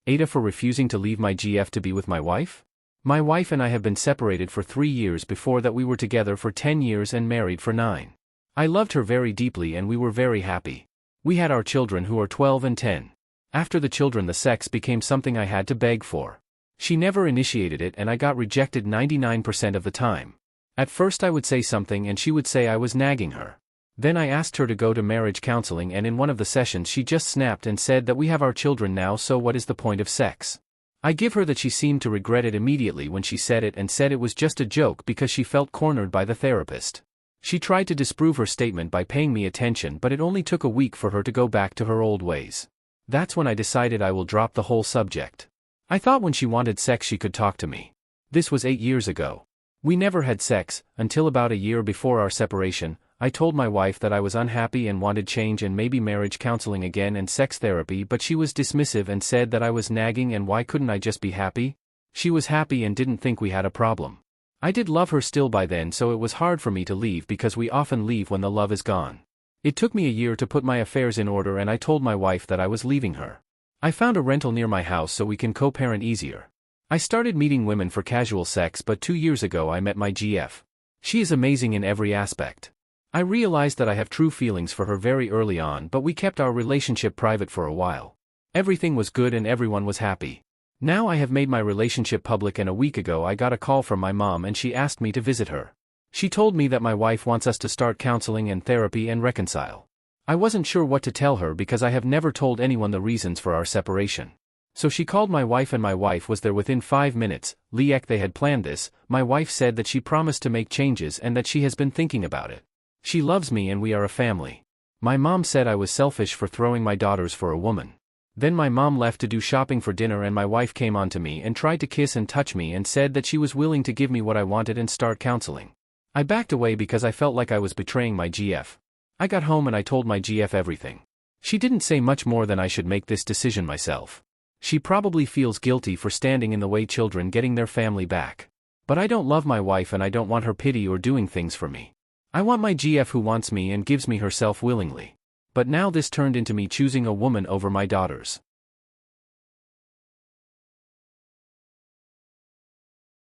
AITA for refusing to leave my GF to be with my wife? My wife and I have been separated for 3 years. Before that we were together for 10 years and married for 9. I loved her very deeply and we were very happy. We had our children who are 12 and 10. After the children the sex became something I had to beg for. She never initiated it and I got rejected 99% of the time. At first I would say something and she would say I was nagging her. Then I asked her to go to marriage counseling and in one of the sessions she just snapped and said that we have our children now, so what is the point of sex? I give her that she seemed to regret it immediately when she said it and said it was just a joke because she felt cornered by the therapist. She tried to disprove her statement by paying me attention, but it only took a week for her to go back to her old ways. That's when I decided I will drop the whole subject. I thought when she wanted sex she could talk to me. This was 8 years ago. We never had sex, until about a year before our separation. I told my wife that I was unhappy and wanted change and maybe marriage counseling again and sex therapy, but she was dismissive and said that I was nagging and why couldn't I just be happy? She was happy and didn't think we had a problem. I did love her still by then, so it was hard for me to leave because we often leave when the love is gone. It took me a year to put my affairs in order and I told my wife that I was leaving her. I found a rental near my house so we can co-parent easier. I started meeting women for casual sex, but 2 years ago I met my GF. She is amazing in every aspect. I realized that I have true feelings for her very early on, but we kept our relationship private for a while. Everything was good and everyone was happy. Now I have made my relationship public and a week ago I got a call from my mom and she asked me to visit her. She told me that my wife wants us to start counseling and therapy and reconcile. I wasn't sure what to tell her because I have never told anyone the reasons for our separation. So she called my wife and my wife was there within 5 minutes. They had planned this. My wife said that she promised to make changes and that she has been thinking about it. She loves me and we are a family. My mom said I was selfish for throwing my daughters for a woman. Then my mom left to do shopping for dinner and my wife came on to me and tried to kiss and touch me and said that she was willing to give me what I wanted and start counseling. I backed away because I felt like I was betraying my GF. I got home and I told my GF everything. She didn't say much more than I should make this decision myself. She probably feels guilty for standing in the way children getting their family back. But I don't love my wife and I don't want her pity or doing things for me. I want my GF who wants me and gives me herself willingly. But now this turned into me choosing a woman over my daughters.